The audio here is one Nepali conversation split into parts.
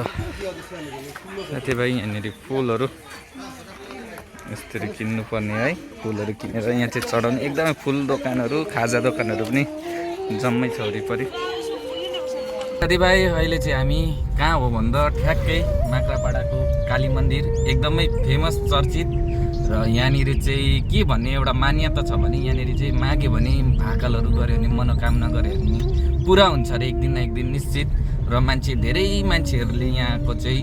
साथीभाइ यहाँनिर फुलहरू यसरी किन्नुपर्ने है। फुलहरू किनेर यहाँ चाहिँ चढाउने एकदमै फुल दोकानहरू खाजा दोकानहरू पनि जम्मै छ वरिपरि। साथीभाइ अहिले चाहिँ हामी कहाँ हो भन्दा ठ्याक्कै माक्रापाडाको काली मन्दिर एकदमै फेमस चर्चित र यहाँनिर चाहिँ के भन्ने एउटा मान्यता छ भने यहाँनिर चाहिँ माग्यो भने भाकलहरू गऱ्यो भने मनोकामना गऱ्यो भने पुरा हुन्छ अरे एक दिन न एक दिन निश्चित। र धेरै मान्छेहरूले यहाँको चाहिँ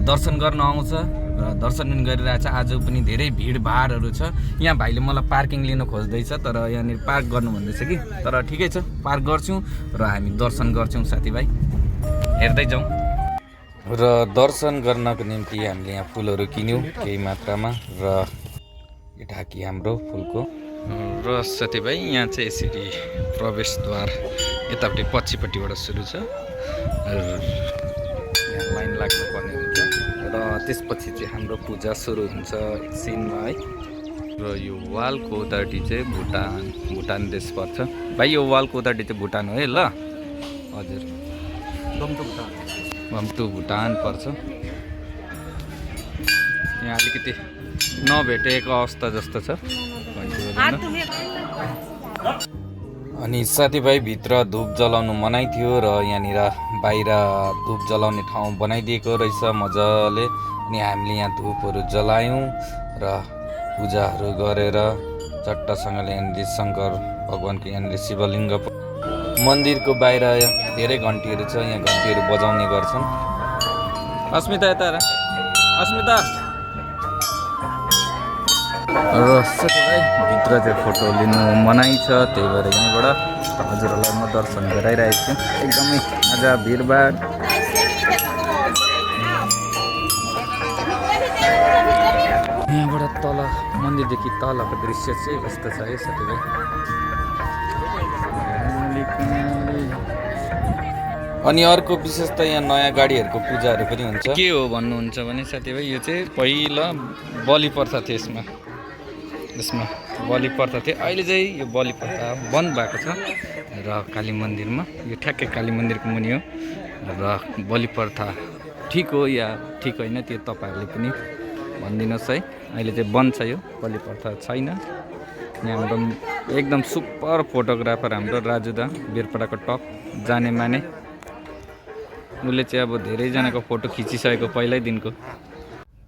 दर्शन गर्न आउँछ र दर्शन पनि गरिरहेछ। आज पनि धेरै भिडभाडहरू छ। यहाँ भाइले मलाई पार्किङ लिन खोज्दैछ तर यहाँनिर पार्क गर्नु भन्दैछ कि, तर ठिकै छ पार्क गर्छौँ र हामी दर्शन गर्छौँ साथीभाइ, हेर्दै जाउँ। र दर्शन गर्नको निम्ति हामीले यहाँ फुलहरू किन्यौँ केही मात्रामा र यो ढाकी हाम्रो फुलको। र साथीभाइ यहाँ चाहिँ यसरी प्रवेशद्वार यतापट्टि पछिपट्टिबाट सुरु छ। यहाँ लाइन लाग्नुपर्ने हुन्छ र त्यसपछि चाहिँ हाम्रो पूजा सुरु हुन्छ एकछिनमा है। र यो वालको उतापट्टि चाहिँ भुटान देश पर्छ। भाइ यो वालको उतापट्टि चाहिँ भुटान हो है ल? हजुर, गम्टु भुटान पर्छ। यहाँ अलिकति नभेटेको अवस्था जस्तो छ। अनि साथीभाइ भित्र धुप जलाउनु मनाइ थियो र यहाँनिर बाहिर धुप जलाउने ठाउँ बनाइदिएको रहेछ मजाले। अनि हामीले यहाँ धुपहरू जलायौँ र पूजाहरू गरेर चट्टसँगले यहाँनिर शङ्कर भगवान्को यहाँनिर शिवलिङ्ग मन्दिरको बाहिर धेरै घन्टीहरू छ, यहाँ घन्टीहरू बजाउने गर्छन्। अस्मिता यता अस्मिता। र साथीभाइ भित्र चाहिँ फोटो लिनु मनाइ छ, त्यही भएर यहीँबाट हजुरहरूलाई म दर्शन गराइरहेको छु। एकदमै आज भिडभाड। यहाँबाट तल मन्दिरदेखि तलको दृश्य चाहिँ कस्तो छ है साथीभाइ। अनि अर्को विशेषता यहाँ नयाँ गाडीहरूको पूजाहरू पनि हुन्छ। के हो भन्नुहुन्छ भने साथीभाइ यो चाहिँ पहिला बलि प्रथा थियो, यसमा बलि प्रथा थियो। अहिले चाहिँ यो बलि प्रथा बन्द भएको छ र काली मन्दिरमा यो ठ्याक्कै काली मन्दिरको मुनि हो। र बलि प्रथा ठिक हो या ठिक होइन त्यो तपाईँहरूले पनि भनिदिनुहोस् है। अहिले चाहिँ बन्द छ, यो बलि प्रथा छैन। यहाँ हाम्रो एकदम सुपर फोटोग्राफर हाम्रो राजु दा बिरपाडाको टप जाने माने, उसले चाहिँ अब धेरैजनाको फोटो खिचिसकेको पहिल्यै दिनको।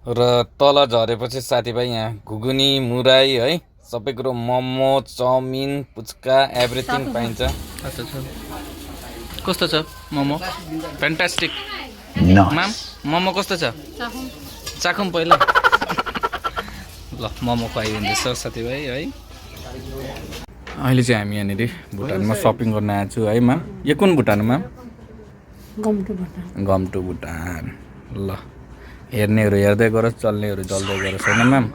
र तल झरेपछि साथीभाइ यहाँ घुगुनी मुराई है सबै कुरो मोमो चाउमिन पुच्का एभ्रिथिङ पाइन्छ। अच्छा छ, कस्तो छ मोमो? फ्यान्टास्टिक। म्याम मोमो कस्तो छ? चाखौँ पहिला। ल मोमो खुवाइदिँदैछ साथीभाइ है। अहिले चाहिँ हामी यहाँनिर भुटानमा सपिङ गर्न आएको छु है म्याम। यो कुन भुटान हो म्याम? गम्टु भुटान। ल हेर्नेहरू हेर्दै गरोस्, चल्नेहरू चल्दै गरोस् होइन म्याम।